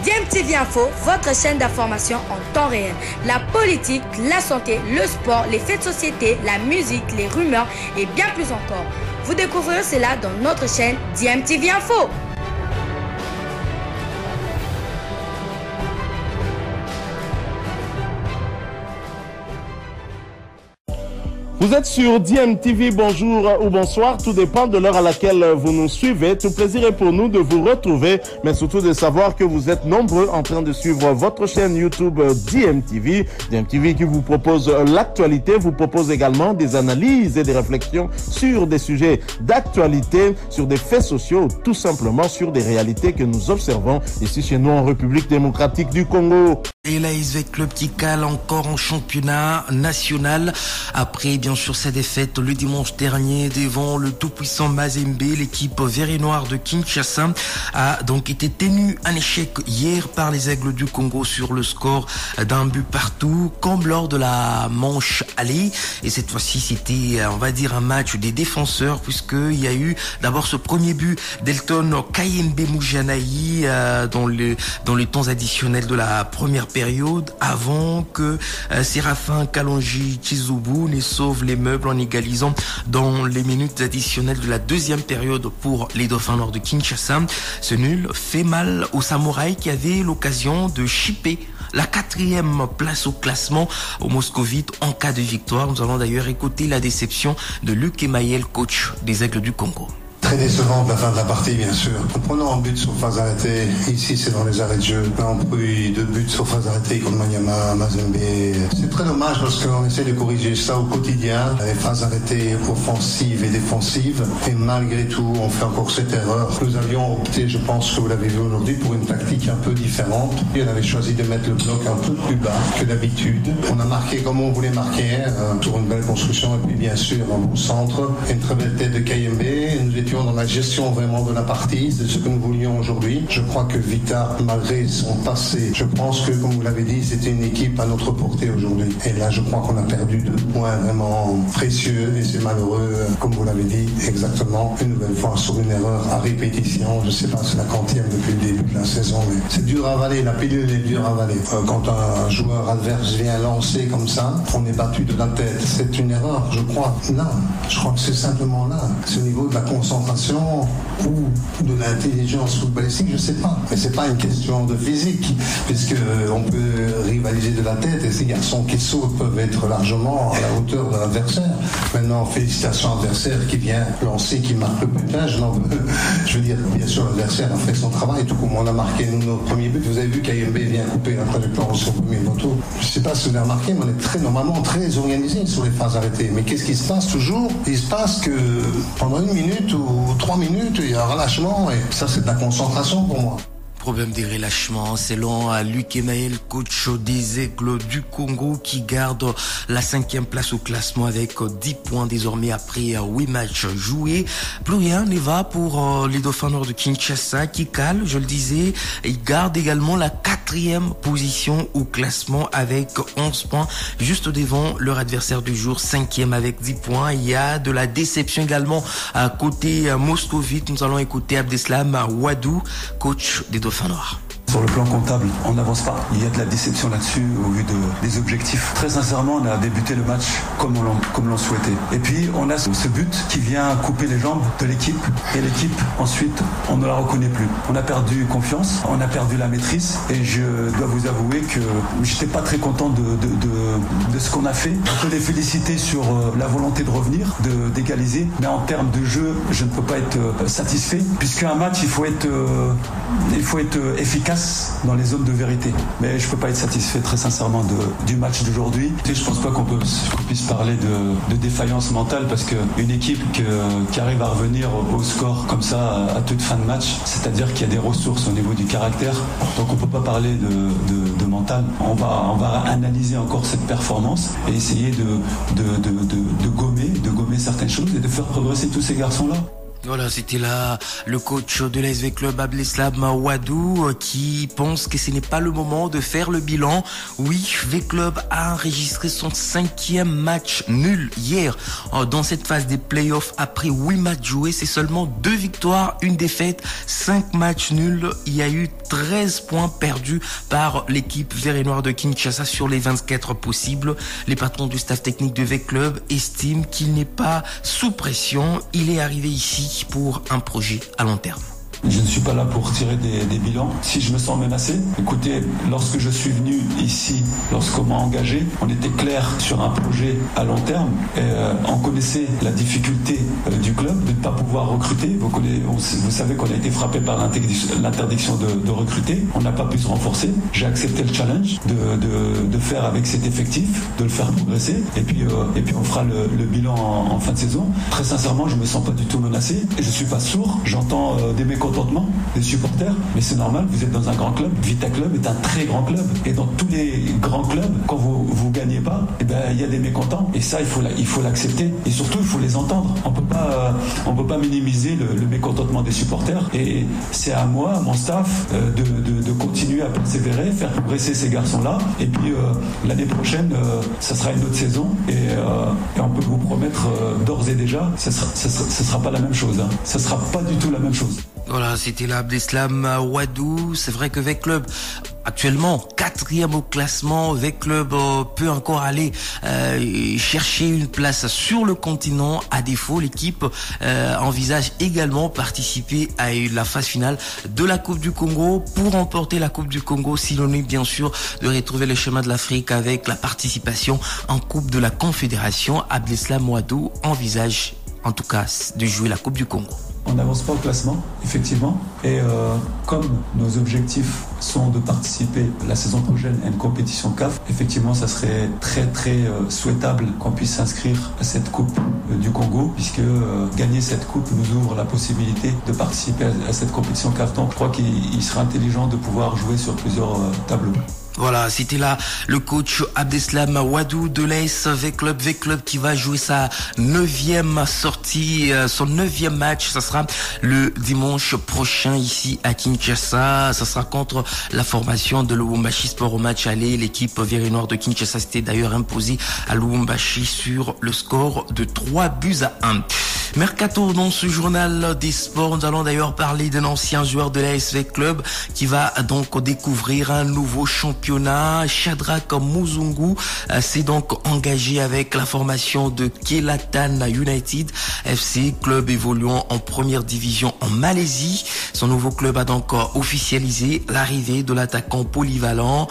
DMTV Info, votre chaîne d'information en temps réel. La politique, la santé, le sport, les faits de société, la musique, les rumeurs et bien plus encore. Vous découvrirez cela dans notre chaîne DMTV Info. Vous êtes sur DMTV, bonjour ou bonsoir, tout dépend de l'heure à laquelle vous nous suivez. Tout plaisir est pour nous de vous retrouver, mais surtout de savoir que vous êtes nombreux en train de suivre votre chaîne YouTube DMTV. DMTV qui vous propose l'actualité, vous propose également des analyses et des réflexions sur des sujets d'actualité, sur des faits sociaux, tout simplement sur des réalités que nous observons ici chez nous en République démocratique du Congo. Et l'ASV Club qui cale encore en championnat national après bien sûr sa défaite le dimanche dernier devant le tout-puissant Mazembe. L'équipe vert et noire de Kinshasa a donc été tenue en échec hier par les Aigles du Congo sur le score d'un but partout comme lors de la manche aller. Et cette fois-ci c'était on va dire un match des défenseurs puisqu'il y a eu d'abord ce premier but d'Elton Kayembe Mujanaï dans les temps additionnels de la première période avant que Séraphin Kalonji Chizubu ne sauve les meubles en égalisant dans les minutes additionnelles de la deuxième période pour les Dauphins Noirs de Kinshasa. Ce nul fait mal aux Samouraïs qui avaient l'occasion de chipper la 4e place au classement aux Moscovites en cas de victoire. Nous allons d'ailleurs écouter la déception de Luc Emaël, coach des Aigles du Congo. Très décevant de la fin de la partie, bien sûr. En prenant un but sur phase arrêtée, ici c'est dans les arrêts de jeu. Là, on pris 2 buts sur phase arrêtée contre Manyama, Mazembe. C'est très dommage parce qu'on essaie de corriger ça au quotidien. Les phases arrêtées offensives et défensives. Et malgré tout, on fait encore cette erreur. Nous avions opté, je pense que vous l'avez vu aujourd'hui, pour une tactique un peu différente. Et on avait choisi de mettre le bloc un peu plus bas que d'habitude. On a marqué comme on voulait marquer, sur une belle construction. Et puis bien sûr, un bon centre. Une très belle tête de Kayembe. Nous étions dans la gestion vraiment de la partie, c'est ce que nous voulions aujourd'hui. Je crois que Vita, malgré son passé, je pense que, comme vous l'avez dit, c'était une équipe à notre portée aujourd'hui. Et là, je crois qu'on a perdu 2 points vraiment précieux et c'est malheureux, comme vous l'avez dit, exactement, une nouvelle fois sur une erreur à répétition. Je ne sais pas, c'est la 40e depuis le début de la saison, mais c'est dur à avaler, la pilule est dure à avaler. Quand un joueur adverse vient lancer comme ça, on est battu de la tête. C'est une erreur, je crois. Là, je crois que c'est simplement là. C'est au niveau de la concentration ou de l'intelligence footballistique, je ne sais pas. Mais c'est pas une question de physique, puisque on peut rivaliser de la tête et ces garçons qui sautent peuvent être largement à la hauteur de l'adversaire. Maintenant, félicitations à l'adversaire qui vient lancer, qui marque le butin. Je veux dire, bien sûr, l'adversaire a fait son travail, tout comme on a marqué nous notre premier but. Vous avez vu qu'AMB vient couper la trajectoire sur le premier poteau. Je ne sais pas si vous avez remarqué, mais on est normalement très organisé sur les phases arrêtées. Mais qu'est-ce qui se passe toujours? Il se passe que pendant 1 minute ou 3 minutes, il y a un relâchement et ça c'est de la concentration pour moi. Problème des relâchements, selon Luc Emaël, coach des Aigles du Congo, qui garde la 5e place au classement avec 10 points désormais après 8 matchs joués. Plus rien ne va pour les Dauphins Noirs de Kinshasa qui calent, je le disais. Ils gardent également la 4e position au classement avec 11 points, juste devant leur adversaire du jour, 5e avec 10 points. Il y a de la déception également à côté moscovite. Nous allons écouter Abdeslam Wadou, coach des Dauphins Noirs. Sur le plan comptable, on n'avance pas. Il y a de la déception là-dessus au vu des objectifs. Très sincèrement, on a débuté le match comme l'on souhaitait. Et puis, on a ce but qui vient couper les jambes de l'équipe. Et l'équipe, ensuite, on ne la reconnaît plus. On a perdu confiance, on a perdu la maîtrise. Et je dois vous avouer que j'étais pas très content de ce qu'on a fait. On peut les féliciter sur la volonté de revenir, d'égaliser. Mais en termes de jeu, je ne peux pas être satisfait. Puisqu'un match, il faut être efficace dans les zones de vérité. Mais je ne peux pas être satisfait très sincèrement du match d'aujourd'hui. Je ne pense pas qu'on puisse parler de défaillance mentale parce qu'une équipe qui arrive à revenir au score comme ça à toute fin de match, c'est-à-dire qu'il y a des ressources au niveau du caractère. Donc on ne peut pas parler de mental. On va analyser encore cette performance et essayer de gommer certaines choses et de faire progresser tous ces garçons-là. Voilà, c'était là le coach de l'ASV Club Abdeslam Ouadou qui pense que ce n'est pas le moment de faire le bilan. Oui, V-Club a enregistré son 5e match nul hier dans cette phase des playoffs après 8 matchs joués. C'est seulement 2 victoires, 1 défaite, 5 matchs nuls. Il y a eu 13 points perdus par l'équipe vert et noir de Kinshasa sur les 24 possibles. Les patrons du staff technique de V-Club estiment qu'il n'est pas sous pression. Il est arrivé ici pour un projet à long terme. Je ne suis pas là pour tirer des bilans. Si je me sens menacé, écoutez, lorsque je suis venu ici, lorsqu'on m'a engagé, on était clair sur un projet à long terme. Et, on connaissait la difficulté du club de ne pas pouvoir recruter. Vous savez qu'on a été frappé par l'interdiction de recruter. On n'a pas pu se renforcer. J'ai accepté le challenge de faire avec cet effectif, de le faire progresser. Et puis on fera le bilan en fin de saison. Très sincèrement, je ne me sens pas du tout menacé. Et je ne suis pas sourd. J'entends des mécontentements des supporters, mais c'est normal, vous êtes dans un grand club. Vita Club est un très grand club, et dans tous les grands clubs, quand vous gagnez pas, il y a des mécontents, et ça il faut l'accepter, et surtout il faut les entendre. On peut pas minimiser le mécontentement des supporters, et c'est à moi, à mon staff, de continuer à persévérer, faire progresser ces garçons-là, et puis l'année prochaine, ça sera une autre saison, et on peut vous promettre d'ores et déjà, ça sera pas la même chose, hein. Ça sera pas du tout la même chose. Voilà, c'était l'Abdeslam Ouadou. C'est vrai que V-Club, actuellement 4e au classement, V-Club peut encore aller chercher une place sur le continent. À défaut, l'équipe envisage également participer à la phase finale de la Coupe du Congo. Pour remporter la Coupe du Congo, synonyme bien sûr de retrouver le chemin de l'Afrique avec la participation en Coupe de la Confédération. Abdeslam Ouadou envisage en tout cas de jouer la Coupe du Congo. On n'avance pas au classement, effectivement, et comme nos objectifs sont de participer la saison prochaine à une compétition CAF, effectivement, ça serait très très souhaitable qu'on puisse s'inscrire à cette Coupe du Congo, puisque gagner cette Coupe nous ouvre la possibilité de participer à cette compétition CAF. Donc, je crois qu'il sera intelligent de pouvoir jouer sur plusieurs tableaux. Voilà, c'était là le coach Abdeslam Ouadou de l'AS V-Club qui va jouer sa 9e sortie, son 9e match. Ça sera le dimanche prochain ici à Kinshasa. Ça sera contre la formation de Lubumbashi Sport au match aller. L'équipe vert et noir de Kinshasa s'était d'ailleurs imposée à Lubumbashi sur le score de 3-1. Mercato dans ce journal des sports. Nous allons d'ailleurs parler d'un ancien joueur de l'AS V-Club qui va donc découvrir un nouveau championnat. Shadrack Muzungu s'est donc engagé avec la formation de Kelatan United FC, club évoluant en première division en Malaisie. Son nouveau club a donc officialisé l'arrivée de l'attaquant polyvalent.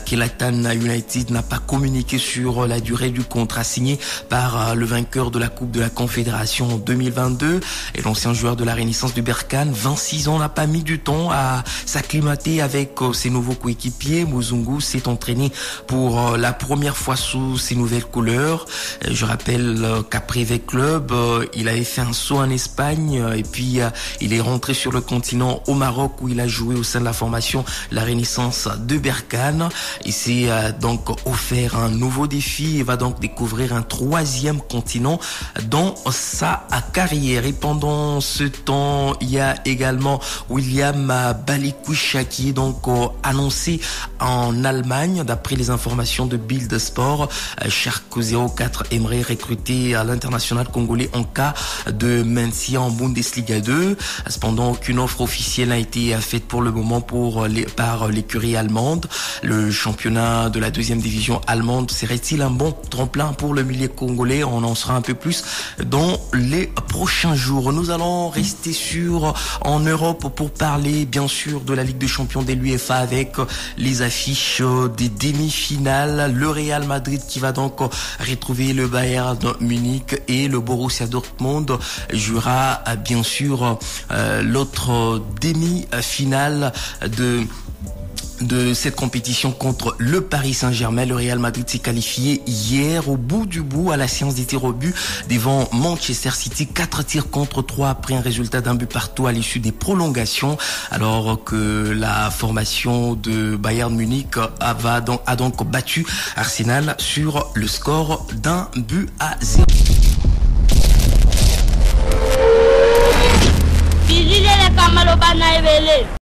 Kelatan United n'a pas communiqué sur la durée du contrat signé par le vainqueur de la Coupe de la Confédération en 2022. Et l'ancien joueur de la Renaissance du Berkane, 26 ans, n'a pas mis du temps à s'acclimater avec ses nouveaux coéquipiers. Muzungu s'est entraîné pour la première fois sous ses nouvelles couleurs. Je rappelle qu'après V-Club, il avait fait un saut en Espagne et puis il est rentré sur le continent au Maroc où il a joué au sein de la formation La Renaissance de Berkane. Il s'est donc offert un nouveau défi et va donc découvrir un 3e continent dans sa carrière. Et pendant ce temps, il y a également William Balikwisha qui est donc annoncé en Allemagne. D'après les informations de Bild Sport, Schalke 04 aimerait recruter à l'international congolais en cas de maintien en Bundesliga 2. Cependant, aucune offre officielle n'a été faite pour le moment par l'écurie allemande. Le championnat de la 2e division allemande serait-il un bon tremplin pour le milieu congolais? On en saura un peu plus dans les prochains jours. Nous allons rester en Europe pour parler bien sûr de la Ligue des Champions de l'UEFA avec les affiches des demi-finales. Le Real Madrid qui va donc retrouver le Bayern Munich et le Borussia Dortmund jouera bien sûr l'autre demi-finale de cette compétition contre le Paris Saint-Germain. Le Real Madrid s'est qualifié hier au bout du bout à la séance des tirs au but devant Manchester City, 4 tirs contre 3 après un résultat d'un but partout à l'issue des prolongations, alors que la formation de Bayern Munich a donc battu Arsenal sur le score d'1-0. maloba na ebele.